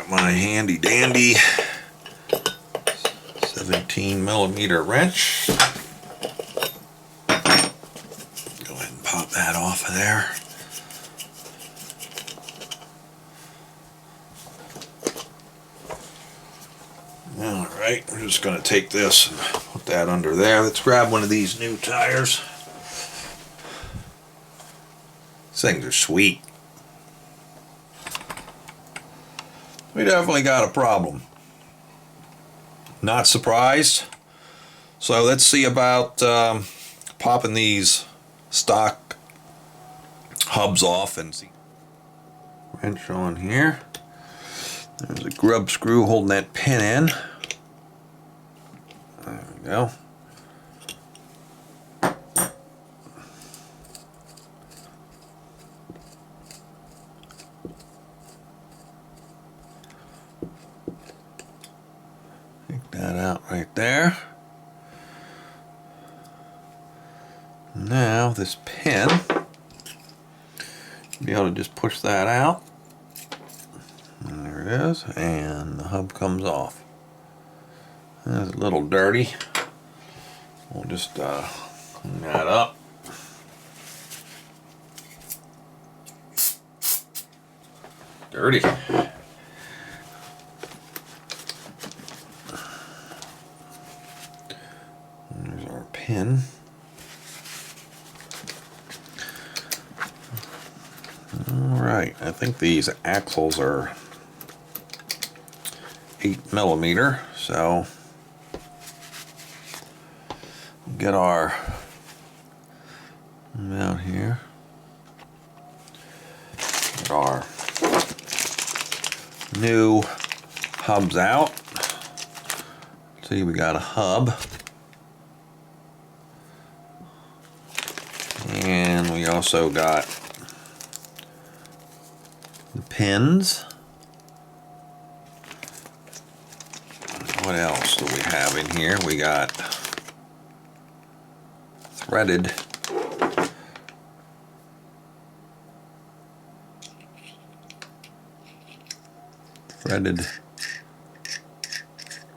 got my handy dandy 17mm wrench. Go ahead and pop that off of there. Alright, we're just going to take this and put that under there. Let's grab one of these new tires. These things are sweet. We definitely got a problem. Not surprised. So let's see about popping these stock hubs off and see. Wrench on here. There's a grub screw holding that pin in. There we go. Take that out right there. Now this pin, be able to just push that out. And there it is, and the hub comes off. That's a little dirty. We'll just clean that up. Dirty. There's our pin. Alright, I think these axles are 8mm, so get our out here. Get our new hubs out. See, we got a hub. And we also got the pins. What else do we have in here? We got threaded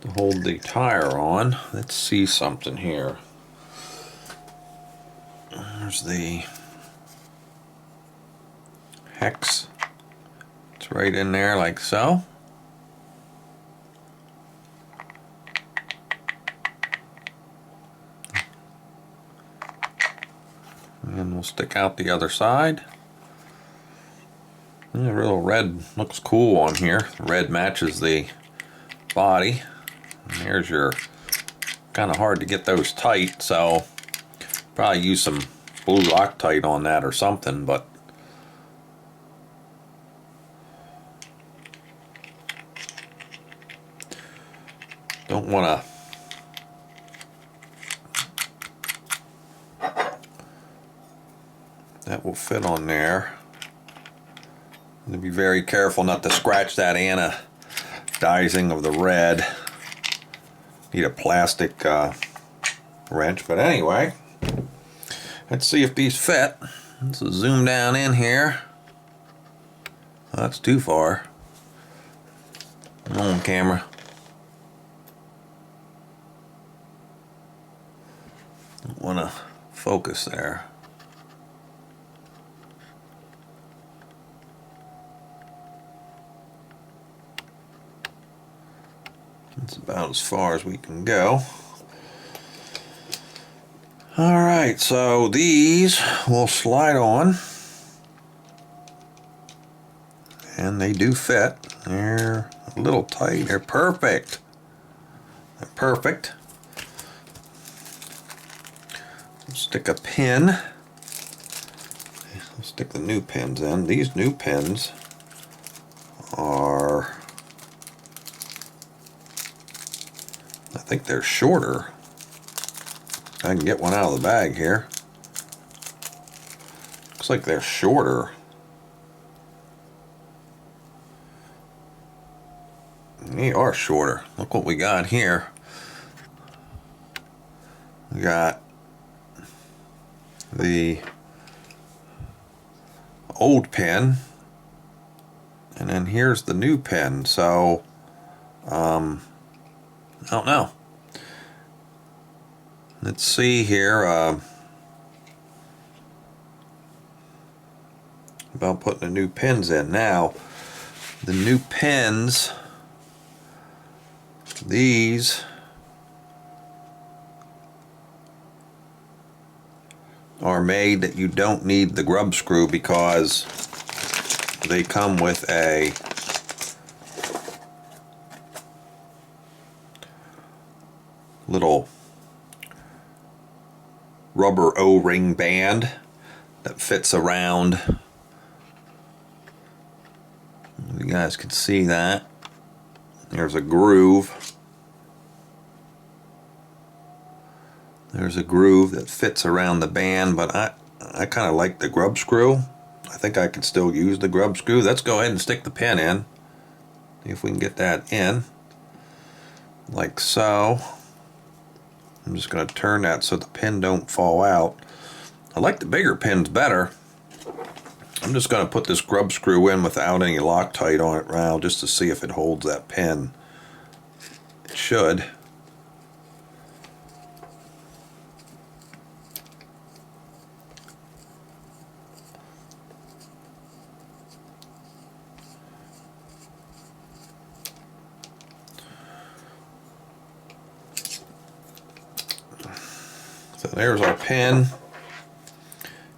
to hold the tire on. Let's see something here. There's the hex. It's right in there like so. And we'll stick out the other side. And the real red looks cool on here. The red matches the body. And there's your, kind of hard to get those tight, so probably use some blue Loctite on that or something, but don't want to. That will fit on there. To be very careful not to scratch that anodizing of the red. Need a plastic wrench, but anyway, let's see if these fit. Let's zoom down in here. Oh, that's too far. Come on, camera. Don't want to focus there. That's about as far as we can go. Alright, so these will slide on. And they do fit. They're a little tight. They're perfect. They're perfect. Stick a pin. Let's stick the new pins in. These new pins are, I think they're shorter. I can get one out of the bag here. Looks like they're shorter. They are shorter. Look what we got here. We got the old pin And then here's the new pin. So, I don't know. Let's see here. About putting the new pins in. Now, the new pins, these are made that you don't need the grub screw because they come with a little rubber O-ring band that fits around. You guys can see that. There's a groove. There's a groove that fits around the band, but I kind of like the grub screw. I think I can still use the grub screw. Let's go ahead and stick the pin in. See if we can get that in. Like so. I'm just going to turn that so the pin don't fall out. I like the bigger pins better. I'm just going to put this grub screw in without any Loctite on it now just to see if it holds that pin. It should. So there's our pin,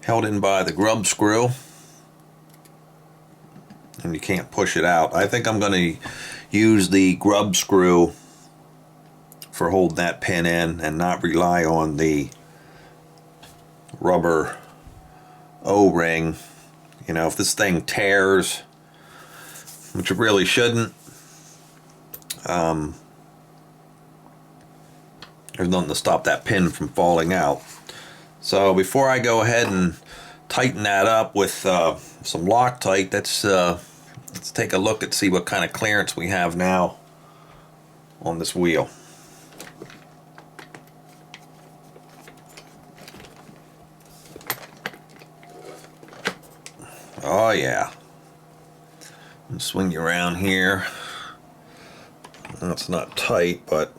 held in by the grub screw, and you can't push it out. I think I'm going to use the grub screw for holding that pin in and not rely on the rubber O-ring. You know, if this thing tears, which it really shouldn't, there's nothing to stop that pin from falling out. So before I go ahead and tighten that up with some Loctite, let's take a look and see what kind of clearance we have now on this wheel. Oh yeah. Swing you around here. That's not tight, but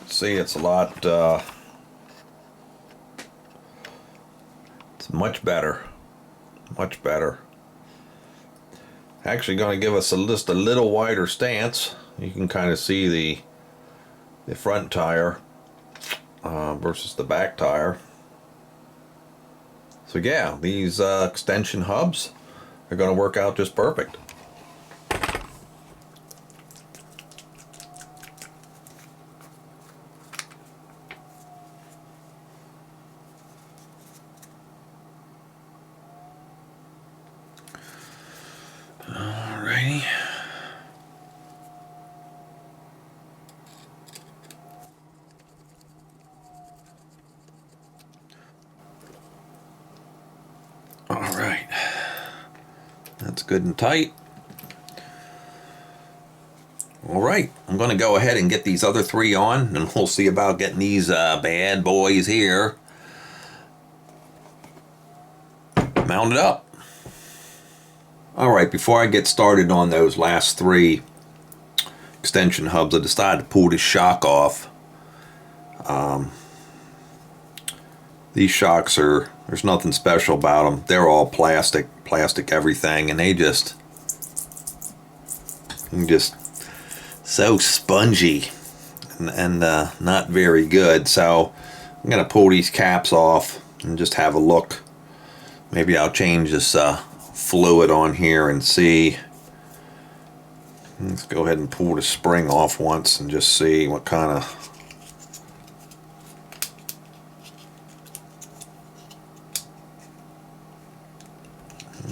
see, it's a lot, it's much better, much better. Actually going to give us just a little wider stance. You can kind of see the front tire versus the back tire. So yeah, these extension hubs are going to work out just perfect. Alrighty. Alright. That's good and tight. Alright, I'm going to go ahead and get these other three on, and we'll see about getting these bad boys here mounted up. Alright, before I get started on those last three extension hubs, I decided to pull this shock off. These shocks there's nothing special about them. They're all plastic everything, and they just so spongy and not very good. So I'm going to pull these caps off and just have a look. Maybe I'll change this fluid on here and see. Let's go ahead and pull the spring off once and just see what kind of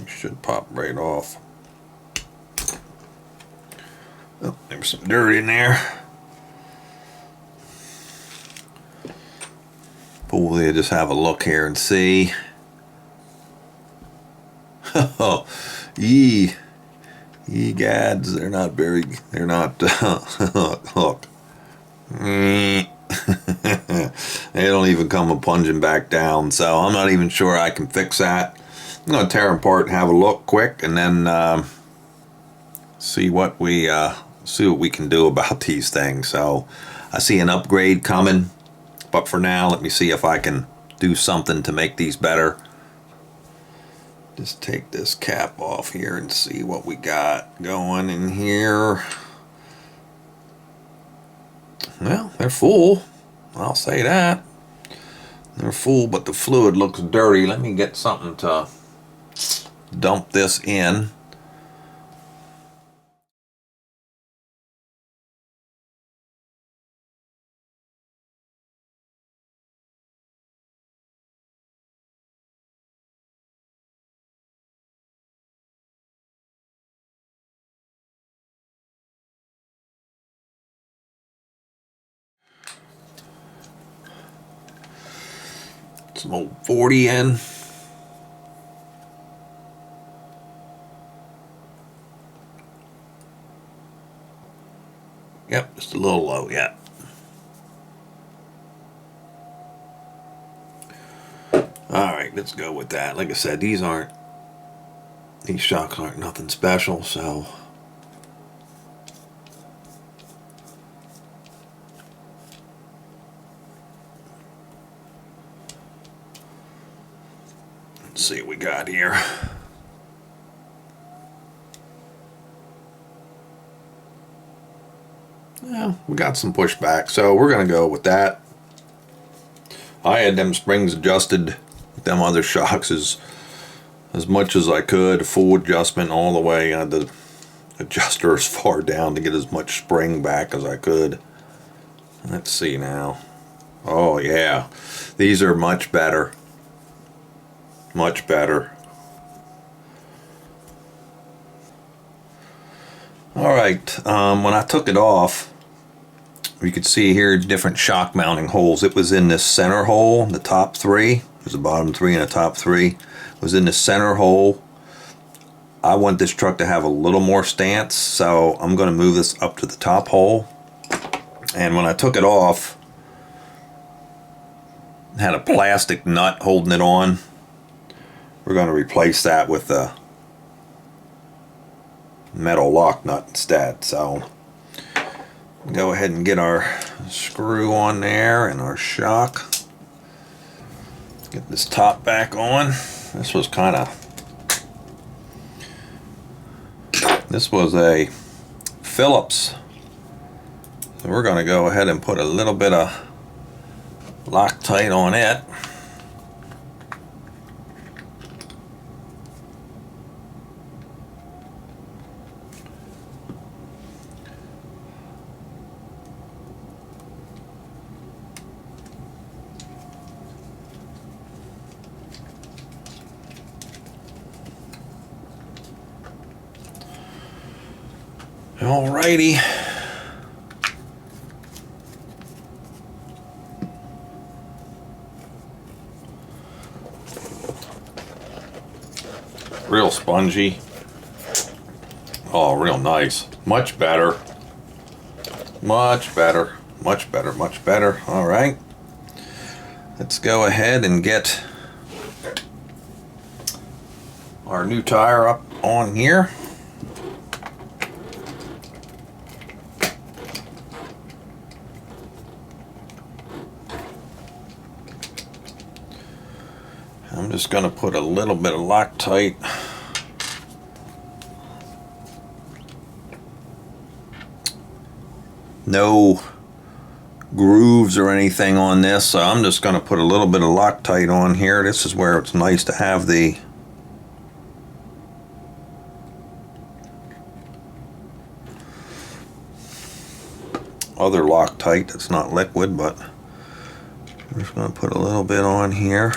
should pop right off. Oh, there's some dirt in there. Pull there, just have a look here and see. Oh, ye gads, they're not, look. They don't even come a plunging back down, so I'm not even sure I can fix that. I'm going to tear them apart and have a look quick, and then see what we can do about these things. So I see an upgrade coming, but for now, let me see if I can do something to make these better. Just take this cap off here and see what we got going in here. Well, they're full. I'll say that. They're full, but the fluid looks dirty. Let me get something to dump this in. Some old 40 in. Yep, just a little low yet. Alright, let's go with that. Like I said, these shocks aren't nothing special, so let's see what we got here. Yeah, we got some pushback, so we're gonna go with that. I had them springs adjusted, them other shocks as much as I could, full adjustment all the way. I had the adjuster as far down to get as much spring back as I could. Let's see now. Oh yeah, these are much better. Much better. Alright, when I took it off, you could see here different shock mounting holes. It was in this center hole, the top three. There's the bottom three and the top three. It was in the center hole. I want this truck to have a little more stance, so I'm going to move this up to the top hole. And when I took it off, it had a plastic nut holding it on. We're going to replace that with a metal lock nut instead. So go ahead and get our screw on there and our shock. Get this top back on. This was a Phillips. So we're going to go ahead and put a little bit of Loctite on it. Alrighty. Real spongy. Oh, real nice. Much better. Much better. Much better. Much better. Alright. Let's go ahead and get our new tire up on here. I'm just going to put a little bit of Loctite no grooves or anything on this, so I'm just going to put a little bit of Loctite on here. This is where it's nice to have the other Loctite that's not liquid, but I'm just going to put a little bit on here.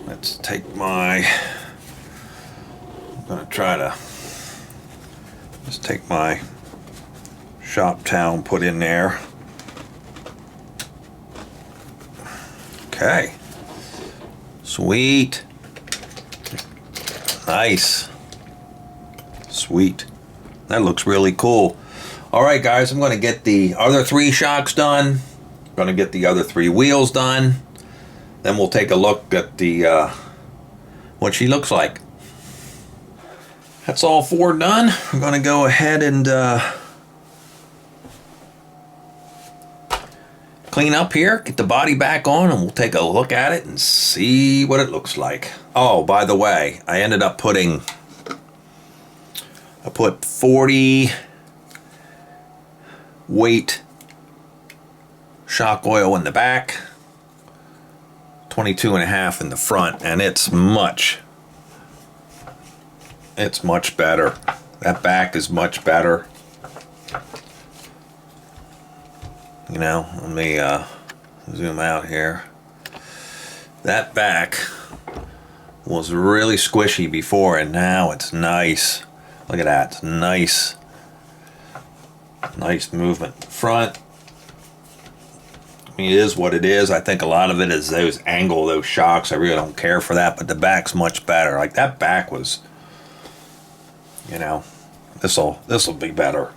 Let's take I'm going to try to just take my shop towel, put in there. Okay. Sweet. Nice. Sweet. That looks really cool. Alright guys, I'm going to get the other three shocks done. Going to get the other 3 wheels done. Then we'll take a look at the what she looks like. That's all 4 done. I'm going to go ahead and clean up here, get the body back on, and we'll take a look at it and see what it looks like. Oh, by the way, I ended up put 40 weight shock oil in the back, 22.5 in the front, and it's much better. That back is much better. You know, let me zoom out here. That back was really squishy before, and now it's nice. Look at that, it's nice. Nice movement. Front, I mean, it is what it is. I think a lot of it is those shocks. I really don't care for that, but the back's much better. Like, that back was, you know, this'll be better.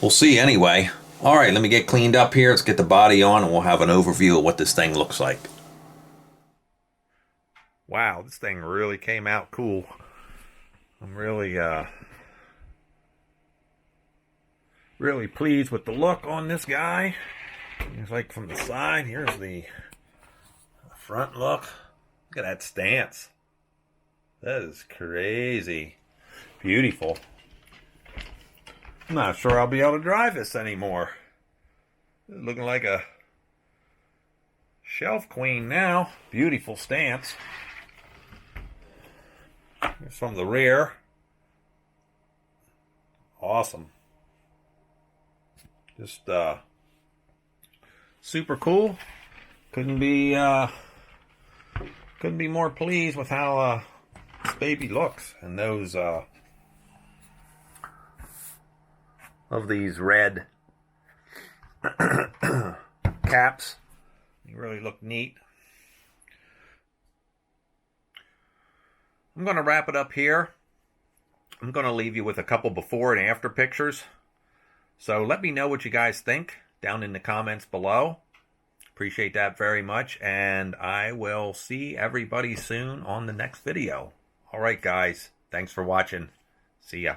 We'll see anyway. All right, let me get cleaned up here. Let's get the body on, and we'll have an overview of what this thing looks like. Wow, this thing really came out cool. I'm really, really pleased with the look on this guy. It's like from the side. Here's the front look. Look at that stance. That is crazy. Beautiful. I'm not sure I'll be able to drive this anymore. This is looking like a shelf queen now. Beautiful stance. Here's from the rear. Awesome. Just super cool. Couldn't be more pleased with how this baby looks. And those of these red caps, they really look neat. I'm going to wrap it up here. I'm going to leave you with a couple before and after pictures. So let me know what you guys think down in the comments below. Appreciate that very much. And I will see everybody soon on the next video. All right, guys. Thanks for watching. See ya.